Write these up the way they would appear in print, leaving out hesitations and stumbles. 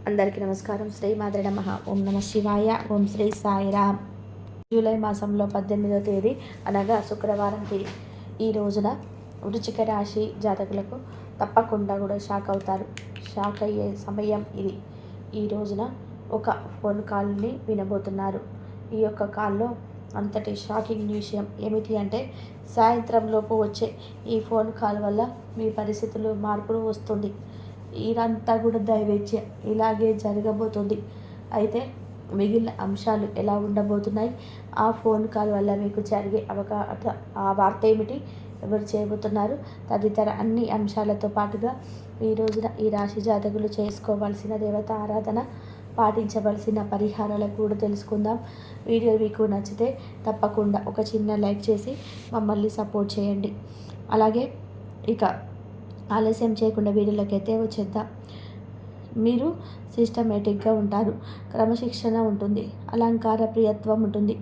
అందరికీ నమస్కారం. శ్రీ మాత్రే నమః. ఓం నమ శివాయ. ఓం శ్రీ సాయిరామ్. జూలై మాసంలో 18వ తేదీ అనగా శుక్రవారంకి ఈ రోజున వృశ్చిక రాశి జాతకులకు తప్పకుండా కూడా షాక్ అవుతారు. షాక్ అయ్యే సమయం ఇది. ఈ రోజున ఒక ఫోన్ కాల్ని వినబోతున్నారు. ఈ యొక్క కాల్లో అంతటి షాకింగ్ విషయం ఏమిటి అంటే, సాయంత్రం లోపు వచ్చే ఈ ఫోన్ కాల్ వల్ల మీ పరిస్థితులు మార్పులు వస్తుంది. ఇదంతా కూడా దైవేచ్ఛ, ఇలాగే జరగబోతుంది. అయితే మిగిలిన అంశాలు ఎలా ఉండబోతున్నాయి, ఆ ఫోన్ కాల్ వల్ల మీకు జరిగే ఆ వార్త ఏమిటి, ఎవరు చేయబోతున్నారు, తదితర అన్ని అంశాలతో పాటుగా ఈ రోజున ఈ రాశి జాతకులు చేసుకోవాల్సిన దేవత ఆరాధన, పాటించవలసిన పరిహారాలకు కూడా తెలుసుకుందాం. వీడియో మీకు నచ్చితే తప్పకుండా ఒక చిన్న లైక్ చేసి మమ్మల్ని సపోర్ట్ చేయండి. అలాగే ఇక ఆలస్యం చేయకుండా వీడియోలోకి అయితే వచ్చేద్దాం. మీరు సిస్టమేటిక్గా ఉంటారు, క్రమశిక్షణ ఉంటుంది, అలంకార ప్రియత్వం ఉంటుంది,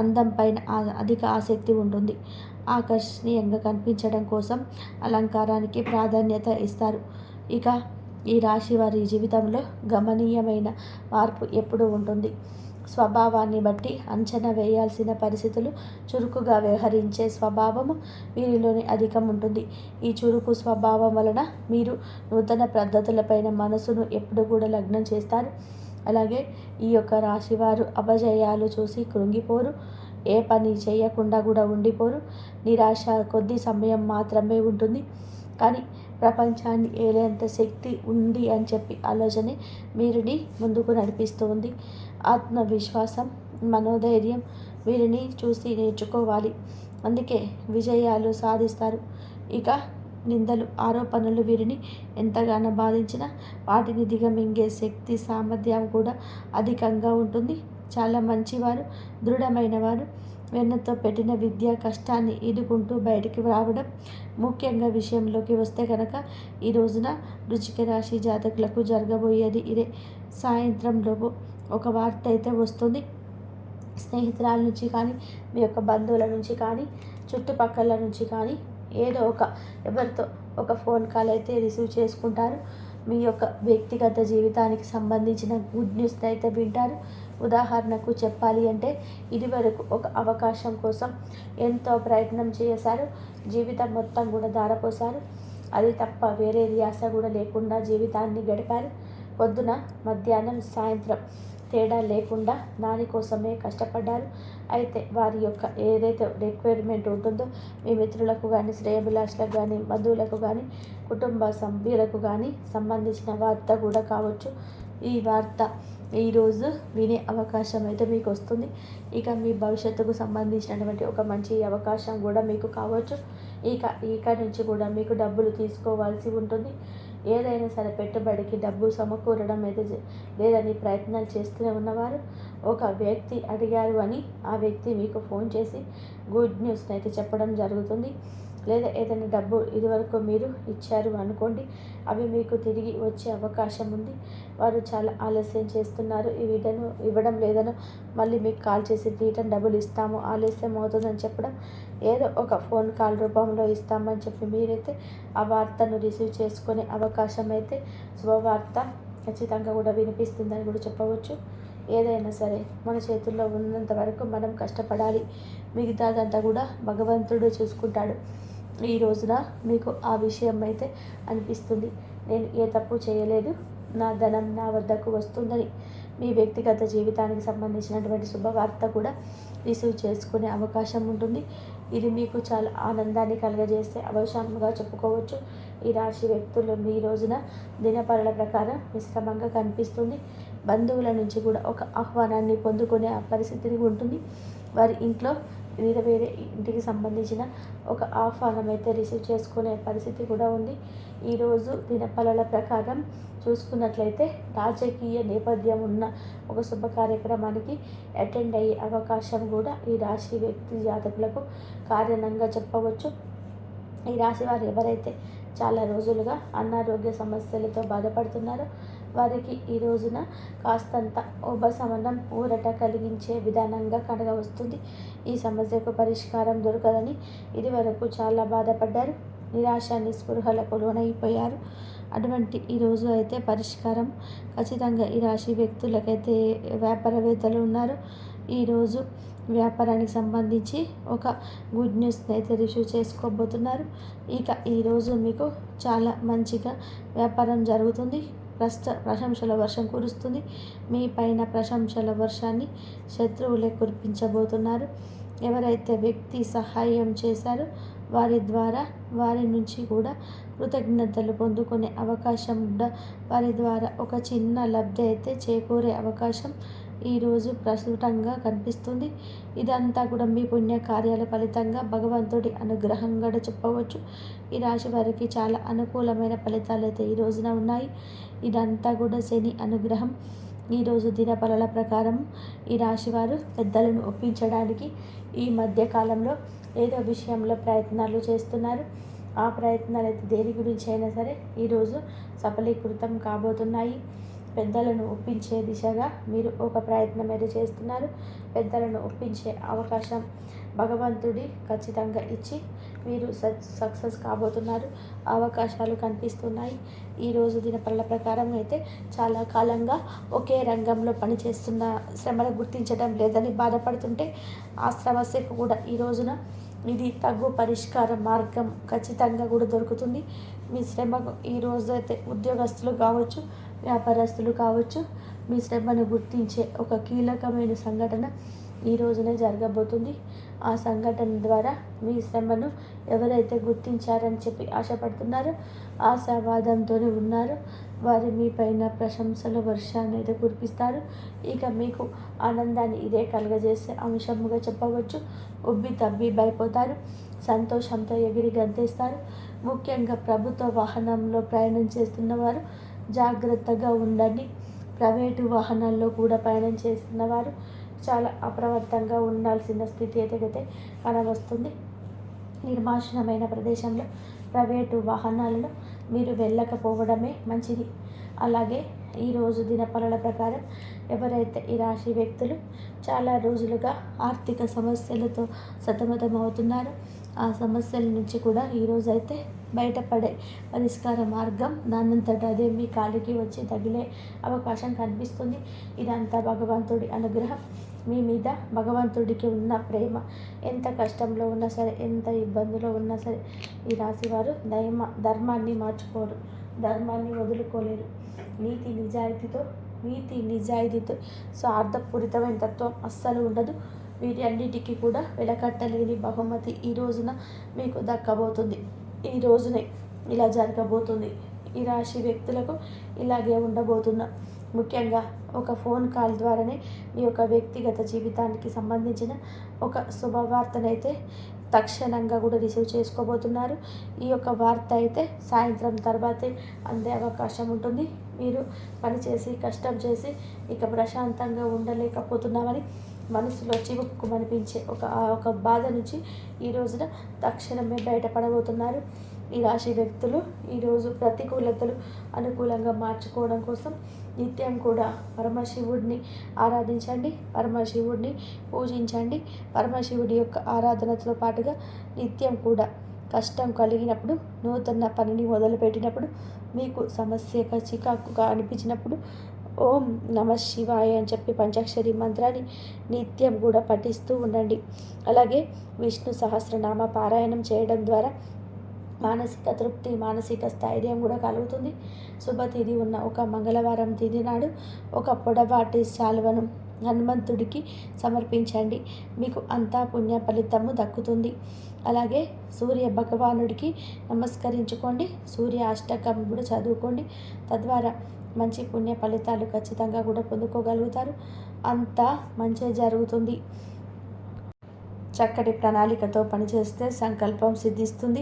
అందం పైన అధిక ఆసక్తి ఉంటుంది, ఆకర్షణీయంగా కనిపించడం కోసం అలంకారానికి ప్రాధాన్యత ఇస్తారు. ఇక ఈ రాశి వారి జీవితంలో గమనీయమైన మార్పు ఎప్పుడూ ఉంటుంది. స్వభావాన్ని బట్టి అంచనా వేయాల్సిన పరిస్థితులు, చురుకుగా వ్యవహరించే స్వభావము వీరిలోని అధికం ఉంటుంది. ఈ చురుకు స్వభావం వలన మీరు నూతన పద్ధతులపైన మనసును ఎప్పుడు కూడా లగ్నం చేస్తారు. అలాగే ఈ యొక్క రాశివారు అపజయాలు చూసి కృంగిపోరు, ఏ పని చేయకుండా కూడా ఉండిపోరు. నిరాశ కొద్ది సమయం మాత్రమే ఉంటుంది, కానీ ప్రపంచాన్ని ఏలేంత శక్తి ఉంది అని చెప్పి ఆలోచనే వీరిని ముందుకు నడిపిస్తూ ఉంది. ఆత్మవిశ్వాసం, మనోధైర్యం వీరిని చూసి నేర్చుకోవాలి. అందుకే విజయాలు సాధిస్తారు. ఇక నిందలు, ఆరోపణలు వీరిని ఎంతగానో బాధించినా వాటిని దిగమింగే శక్తి, సామర్థ్యం కూడా అధికంగా ఉంటుంది. చాలా మంచివారు, దృఢమైన వారు. వెన్నతో పెట్టిన విద్య కష్టాన్ని ఈదుకుంటూ బయటికి రావడం. ముఖ్యంగా విషయంలోకి వస్తే కనుక ఈ రోజున వృశ్చిక రాశి జాతకులకు జరగబోయేది ఇదే. సాయంత్రంలోపు ఒక వార్త అయితే వస్తుంది. స్నేహితురాల నుంచి కానీ, మీ యొక్క బంధువుల నుంచి కానీ, చుట్టుపక్కల నుంచి కానీ ఏదో ఎవరితో ఒక ఫోన్ కాల్ అయితే రిసీవ్ చేసుకుంటారు. మీ యొక్క వ్యక్తిగత జీవితానికి సంబంధించిన గుడ్ న్యూస్ని అయితే వింటారు. ఉదాహరణకు చెప్పాలి అంటే, ఇదివరకు ఒక అవకాశం కోసం ఎంతో ప్రయత్నం చేశారు, జీవితం మొత్తం కూడా ధారపోశారు. అది తప్ప వేరే ధ్యాస కూడా లేకుండా జీవితాన్ని గడిపారు. పొద్దున, మధ్యాహ్నం, సాయంత్రం తేడా లేకుండా దానికోసమే కష్టపడ్డారు. అయితే వారి యొక్క ఏదైతే రిక్వైర్మెంట్ ఉంటుందో, మీ మిత్రులకు కానీ, శ్రేయభిలాషులకు కానీ, బంధువులకు కానీ, కుటుంబ సభ్యులకు కానీ సంబంధించిన వార్త కూడా కావచ్చు. ఈ వార్త ఈరోజు వినే అవకాశం అయితే మీకు వస్తుంది. ఇక మీ భవిష్యత్తుకు సంబంధించినటువంటి ఒక మంచి అవకాశం కూడా మీకు కావచ్చు. ఇక నుంచి కూడా మీకు డబ్బులు తీసుకోవాల్సి ఉంటుంది. ఏదైనా సరే పెట్టుబడికి డబ్బు సమకూరడం అయితే లేదని ప్రయత్నాలు చేస్తూనే ఉన్నవారు, ఒక వ్యక్తి అడిగారు అని ఆ వ్యక్తి మీకు ఫోన్ చేసి గుడ్ న్యూస్ని అయితే చెప్పడం జరుగుతుంది. లేదా ఏదైనా డబ్బు ఇదివరకు మీరు ఇచ్చారు అనుకోండి, అవి మీకు తిరిగి వచ్చే అవకాశం ఉంది. వారు చాలా ఆలస్యం చేస్తున్నారు, ఇవ్వడం లేదనో మళ్ళీ మీకు కాల్ చేసి రిటర్న్ డబ్బులు ఇస్తాము, ఆలస్యం అవుతుందని చెప్పడం, ఏదో ఒక ఫోన్ కాల్ రూపంలో ఇస్తామని చెప్పి మీరైతే ఆ వార్తను రిసీవ్ చేసుకునే అవకాశం అయితే శుభవార్త ఖచ్చితంగా కూడా వినిపిస్తుందని కూడా చెప్పవచ్చు. ఏదైనా సరే మన చేతుల్లో ఉన్నంత వరకు మనం కష్టపడాలి, మిగతాదంతా కూడా భగవంతుడు చూసుకుంటాడు. ఈ రోజున మీకు ఆ విషయం అయితే అనిపిస్తుంది, నేను ఏ తప్పు చేయలేదు, నా ధనం నా వద్దకు వస్తుందని. మీ వ్యక్తిగత జీవితానికి సంబంధించినటువంటి శుభవార్త కూడా రిసీవ్ చేసుకునే అవకాశం ఉంటుంది. ఇది మీకు చాలా ఆనందాన్ని కలుగజేసే అవకాశంగా చెప్పుకోవచ్చు. ఈ రాశి వ్యక్తులు మీ రోజున దినపరల ప్రకారం మిశ్రమంగా కనిపిస్తుంది. బంధువుల నుంచి కూడా ఒక ఆహ్వానాన్ని పొందుకునే పరిస్థితి ఉంటుంది. వారి ఇంట్లో వేరే ఇంటికి సంబంధించిన ఒక ఆహ్వానం అయితే రిసీవ్ చేసుకునే పరిస్థితి కూడా ఉంది. ఈరోజు దినఫలాల ప్రకారం చూసుకున్నట్లయితే రాజకీయ నేపథ్యం ఉన్న ఒక శుభ కార్యక్రమానికి అటెండ్ అయ్యే అవకాశం కూడా ఈ రాశి వ్యక్తి జాతకులకు కారణంగా చెప్పవచ్చు. ఈ రాశి వారు ఎవరైతే చాలా రోజులుగా అనారోగ్య సమస్యలతో బాధపడుతున్నారో వారికి ఈ రోజున కాస్తంత ఉపశమనం, ఊరట కలిగించే విధానంగా వస్తుంది. ఈ సమస్యకు పరిష్కారం దొరకదని ఇదివరకు చాలా బాధపడ్డారు. నిరాశ నిస్పృహలకు లోనైపోయారు. అటువంటి ఈరోజు అయితే పరిష్కారం ఖచ్చితంగా ఈ రాశి వ్యక్తులకైతే వ్యాపారవేత్తలు ఉన్నారు. ఈరోజు వ్యాపారానికి సంబంధించి ఒక గుడ్ న్యూస్ని అయితే రిసీవ్ చేసుకోబోతున్నారు. ఇక ఈరోజు మీకు చాలా మంచిగా వ్యాపారం జరుగుతుంది. ప్రశంసల వర్షం కురుస్తుంది. మీ పైన ప్రశంసల వర్షాన్ని శత్రువులే కురిపించబోతున్నారు. ఎవరైతే వ్యక్తి సహాయం చేశారో వారి ద్వారా వారి నుంచి కూడా కృతజ్ఞతలు పొందుకునే అవకాశం కూడా, వారి ద్వారా ఒక చిన్న లబ్ధి అయితే చేకూరే అవకాశం ఈరోజు ప్రస్తుతంగా కనిపిస్తుంది. ఇదంతా కూడా మీ పుణ్య కార్యాల ఫలితంగా భగవంతుడి అనుగ్రహంగా చెప్పవచ్చు. ఈ రాశి వారికి చాలా అనుకూలమైన ఫలితాలు అయితే ఈ రోజున ఉన్నాయి. ఇదంతా కూడా శని అనుగ్రహం. ఈరోజు దినఫలాల ప్రకారం ఈ రాశివారు పెద్దలను ఒప్పించడానికి ఈ మధ్యకాలంలో ఏదో విషయంలో ప్రయత్నాలు చేస్తున్నారు. ఆ ప్రయత్నాలు అయితే దేని గురించి అయినా సరే ఈరోజు సఫలీకృతం కాబోతున్నాయి. పెద్దలను ఒప్పించే దిశగా మీరు ఒక ప్రయత్నం అయితే చేస్తున్నారు. పెద్దలను ఒప్పించే అవకాశం భగవంతుడి ఖచ్చితంగా ఇచ్చి మీరు సక్సెస్ కాబోతున్నారు. అవకాశాలు కనిపిస్తున్నాయి. ఈరోజు దినపల్ల ప్రకారం అయితే చాలా కాలంగా ఒకే రంగంలో పనిచేస్తున్న శ్రమను గుర్తించడం లేదని బాధపడుతుంటే ఆ సమస్యకు కూడా ఈ రోజున ఇది తగ్గు పరిష్కార మార్గం ఖచ్చితంగా కూడా దొరుకుతుంది. మీ శ్రమకు ఈ రోజైతే ఉద్యోగస్తులు కావచ్చు, వ్యాపారస్తులు కావచ్చు, మీ శ్రమను గుర్తించే ఒక కీలకమైన సంఘటన ఈ రోజునే జరగబోతుంది. ఆ సంఘటన ద్వారా మీ శ్రమను ఎవరైతే గుర్తించారని చెప్పి ఆశపడుతున్నారో, ఆశావాదంతో ఉన్నారో వారు మీ పైన ప్రశంసల వర్షాన్ని అయితే కురిపిస్తారు. ఇక మీకు ఆనందాన్ని ఇదే కలుగజేసే అంశముగా చెప్పవచ్చు. ఉబ్బి తబ్బి భయపోతారు. సంతోషంతో ఎగిరి గంతేస్తారు. ముఖ్యంగా ప్రభుత్వ వాహనంలో ప్రయాణం చేస్తున్నవారు జాగ్రత్తగా ఉండండి. ప్రైవేటు వాహనాల్లో కూడా ప్రయాణం చేస్తున్నవారు చాలా అప్రమత్తంగా ఉండాల్సిన స్థితి అయితే కనవస్తుంది. నిర్మానుష్యమైన ప్రదేశంలో ప్రైవేటు వాహనాలలో మీరు వెళ్ళకపోవడమే మంచిది. అలాగే ఈరోజు దినఫలాల ప్రకారం ఎవరైతే ఈ రాశి వ్యక్తులు చాలా రోజులుగా ఆర్థిక సమస్యలతో సతమతమవుతున్నారో ఆ సమస్యల నుంచి కూడా ఈరోజైతే బయటపడే పరిష్కార మార్గం దానంతట అదే మీ కాలికి వచ్చి తగిలే అవకాశం కనిపిస్తుంది. ఇదంతా భగవంతుడి అనుగ్రహం. మీ మీద భగవంతుడికి ఉన్న ప్రేమ. ఎంత కష్టంలో ఉన్నా సరే, ఎంత ఇబ్బందులో ఉన్నా సరే ఈ రాశివారు ధర్మాన్ని మార్చుకోరు, ధర్మాన్ని వదులుకోలేరు. నీతి నిజాయితీతో స్వార్థపూరితమైన తత్వం అస్సలు ఉండదు. వీటి అన్నిటికీ కూడా వెలకట్టలేని బహుమతి ఈ రోజున మీకు దక్కబోతుంది. ఈ రోజునే ఇలా జరగబోతుంది. ఈ రాశి వ్యక్తులకు ఇలాగే ఉండబోతున్నా. ముఖ్యంగా ఒక ఫోన్ కాల్ ద్వారానే మీ యొక్క వ్యక్తిగత జీవితానికి సంబంధించిన ఒక శుభవార్తనైతే తక్షణంగా కూడా రిసీవ్ చేసుకోబోతున్నారు. ఈ యొక్క వార్త అయితే సాయంత్రం తర్వాతే అందే అవకాశం ఉంటుంది. మీరు పనిచేసి కష్టం చేసి ఇక ప్రశాంతంగా ఉండలేకపోతున్నామని మనసులో చివుక్కుమనిపించే ఒక బాధ నుంచి ఈ రోజున తక్షణమే బయటపడబోతున్నారు. ఈ రాశి వ్యక్తులు ఈరోజు ప్రతికూలతలు అనుకూలంగా మార్చుకోవడం కోసం నిత్యం కూడా పరమశివుడిని ఆరాధించండి, పరమశివుడిని పూజించండి. పరమశివుడి యొక్క ఆరాధనతో పాటుగా నిత్యం కూడా కష్టం కలిగినప్పుడు, నూతన పనిని మొదలుపెట్టినప్పుడు, మీకు సమస్య చికాకుగా అనిపించినప్పుడు ఓం నమ శివాయ అని చెప్పి పంచాక్షరి మంత్రాన్ని నిత్యం కూడా పఠిస్తూ ఉండండి. అలాగే విష్ణు సహస్రనామ పారాయణం చేయడం ద్వారా మానసిక తృప్తి, మానసిక స్థైర్యం కూడా కలుగుతుంది. శుభతిథి ఉన్న ఒక మంగళవారం తిథి నాడు ఒక పొడవాటి శాలువను హనుమంతుడికి సమర్పించండి. మీకు అంతా పుణ్య ఫలితము దక్కుతుంది. అలాగే సూర్య భగవానుడికి నమస్కరించుకోండి. సూర్య అష్టకం కూడా చదువుకోండి. తద్వారా మంచి పుణ్య ఫలితాలు ఖచ్చితంగా కూడా పొందుకోగలుగుతారు. అంతా మంచి జరుగుతుంది. చక్కటి ప్రణాళికతో పనిచేస్తే సంకల్పం సిద్ధిస్తుంది.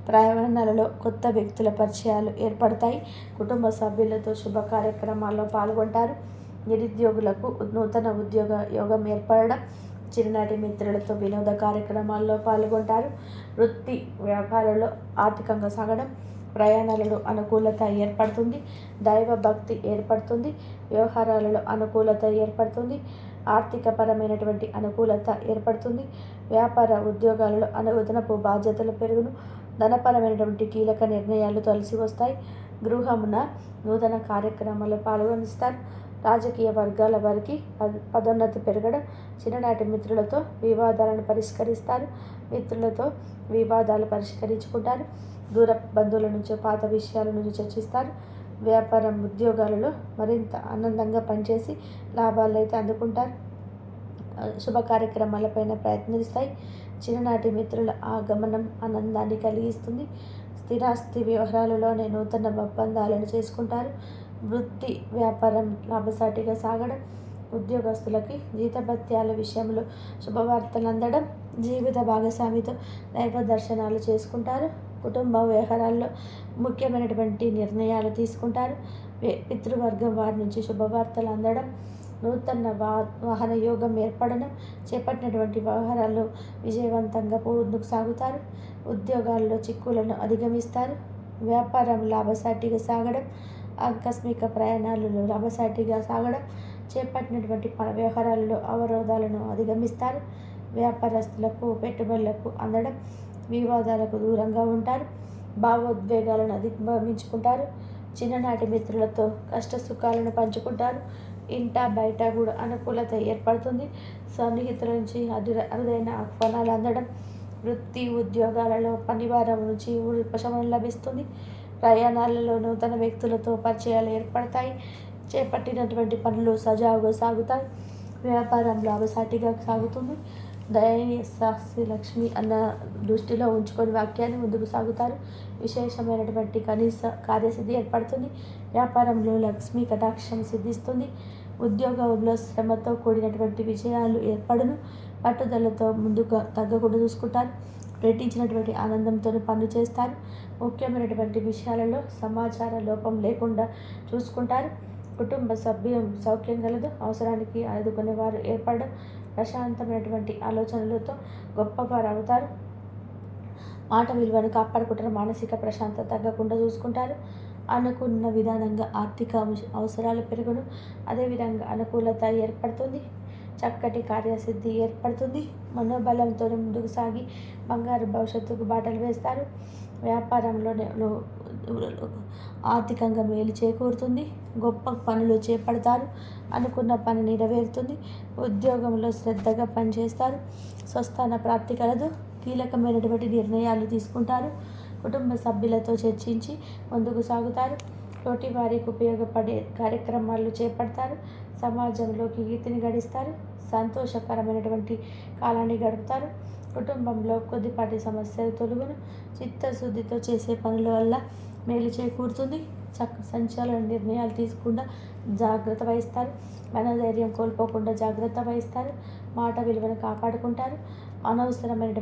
ప్రయాణాలలో కొత్త వ్యక్తుల పరిచయాలు ఏర్పడతాయి. కుటుంబ సభ్యులతో శుభ కార్యక్రమాల్లో పాల్గొంటారు. నిరుద్యోగులకు నూతన ఉద్యోగ యోగం ఏర్పడడం, చిన్ననాటి మిత్రులతో వినోద కార్యక్రమాల్లో పాల్గొంటారు. వృత్తి వ్యాపారాల్లో ఆర్థికంగా సాగడం, ప్రయాణాలలో అనుకూలత ఏర్పడుతుంది. దైవ భక్తి ఏర్పడుతుంది. వ్యవహారాలలో అనుకూలత ఏర్పడుతుంది. ఆర్థికపరమైనటువంటి అనుకూలత ఏర్పడుతుంది. వ్యాపార ఉద్యోగాలలో అదనపు బాధ్యతలు పెరుగును. ధనపరమైనటువంటి కీలక నిర్ణయాలు కలిసి వస్తాయి. గృహమున నూతన కార్యక్రమాల్లో పాల్గొనిస్తారు. రాజకీయ వర్గాల వారికి పదోన్నతి పెరగడం. చిన్ననాటి మిత్రులతో వివాదాలను పరిష్కరిస్తారు. మిత్రులతో వివాదాలు పరిష్కరించుకుంటారు. దూర బంధువుల నుంచి పాత విషయాల నుంచి చర్చిస్తారు. వ్యాపారం ఉద్యోగాలలో మరింత ఆనందంగా పనిచేసి లాభాలు అయితే అందుకుంటారు. శుభ కార్యక్రమాలపైన ప్రయత్నిస్తాయి. చిన్ననాటి మిత్రుల ఆగమనం ఆనందాన్ని కలిగిస్తుంది. స్థిరాస్తి వ్యవహారాలలోనే నూతన ఒప్పందాలను చేసుకుంటారు. వృత్తి వ్యాపారం లాభసాటిగా సాగడం. ఉద్యోగస్తులకి జీతభత్యాల విషయంలో శుభవార్తలు అందడం. జీవిత భాగస్వామితో దైవ దర్శనాలు చేసుకుంటారు. కుటుంబ వ్యవహారాల్లో ముఖ్యమైనటువంటి నిర్ణయాలు తీసుకుంటారు. పితృవర్గం వారి నుంచి శుభవార్తలు అందడం. నూతన వాహన యోగం ఏర్పడడం. చేపట్టినటువంటి వ్యవహారాల్లో విజయవంతంగా ముందుకు సాగుతారు. ఉద్యోగాల్లో చిక్కులను అధిగమిస్తారు. వ్యాపారం లాభసాటిగా సాగడం. ఆకస్మిక ప్రయాణాలలో లాభసాటిగా సాగడం. చేపట్టినటువంటి వ్యవహారాలలో అవరోధాలను అధిగమిస్తారు. వ్యాపారస్తులకు పెట్టుబడులకు అందడం. వివాదాలకు దూరంగా ఉంటారు. భావోద్వేగాలను అధిగమించుకుంటారు. చిన్ననాటి మిత్రులతో కష్ట సుఖాలను పంచుకుంటారు. ఇంట బయట కూడా అనుకూలత ఏర్పడుతుంది. సన్నిహితుల నుంచి అరుదైన ఆహ్వానాలు అందడం. వృత్తి ఉద్యోగాలలో పనివారం నుంచి ఉపశమనం లభిస్తుంది. ప్రయాణాలలో నూతన వ్యక్తులతో పరిచయాలు ఏర్పడతాయి. చేపట్టినటువంటి పనులు సజావుగా సాగుతాయి. వ్యాపారం లాభసాటిగా సాగుతుంది. దయనీయ సాక్షి లక్ష్మి అన్న దృష్టిలో ఉంచుకొని వాక్యాన్ని ముందుకు సాగుతారు. విశేషమైనటువంటి కనీస కార్యసిద్ధి ఏర్పడుతుంది. వ్యాపారంలో లక్ష్మీ కటాక్షం సిద్ధిస్తుంది. ఉద్యోగంలో శ్రమతో కూడినటువంటి విజయాలు ఏర్పడును. పట్టుదలతో ముందుగా తగ్గకుండా చూసుకుంటారు. రెట్టించినటువంటి ఆనందంతో పనులు చేస్తారు. ముఖ్యమైనటువంటి విషయాలలో సమాచార లోపం లేకుండా చూసుకుంటారు. కుటుంబ సభ్యులు సౌఖ్యం కలదు. అవసరానికి ఆదుకునేవారు ఏర్పడడం. ప్రశాంతమైనటువంటి ఆలోచనలతో గొప్పవారు అవుతారు. మాట విలువను కాపాడుకుంటారు. మానసిక ప్రశాంతత తగ్గకుండా చూసుకుంటారు. అనుకున్న విధానంగా ఆర్థిక అవసరాలు పెరుగును. అదేవిధంగా అనుకూలత ఏర్పడుతుంది. చక్కటి కార్యసిద్ధి ఏర్పడుతుంది. మనోబలంతో ముందుకు సాగి బంగారు భవిష్యత్తుకు బాటలు వేస్తారు. వ్యాపారంలోనే ఆర్థికంగా మేలు చేకూరుతుంది. గొప్ప పనులు చేపడతారు. అనుకున్న పని నెరవేరుతుంది. ఉద్యోగంలో శ్రద్ధగా పనిచేస్తారు. స్వస్థాన ప్రాప్తి కలదు. కీలకమైనటువంటి నిర్ణయాలు తీసుకుంటారు. కుటుంబ సభ్యులతో చర్చించి ముందుకు సాగుతారు. తోటి వారికి ఉపయోగపడే కార్యక్రమాలు చేపడతారు. సమాజంలోకి కీర్తిని గడిస్తారు. సంతోషకరమైనటువంటి కాలాన్ని గడుపుతారు. కుటుంబంలో కొద్దిపాటి సమస్యలు తొలగును. చిత్తశుద్ధితో చేసే పనుల వల్ల మేలు చేకూరుతుంది. సంచలన నిర్ణయాలు తీసుకుండా జాగ్రత్త వహిస్తారు. మనోధైర్యం కోల్పోకుండా జాగ్రత్త వహిస్తారు. మాట విలువను కాపాడుకుంటారు. అనవసరమైనటువంటి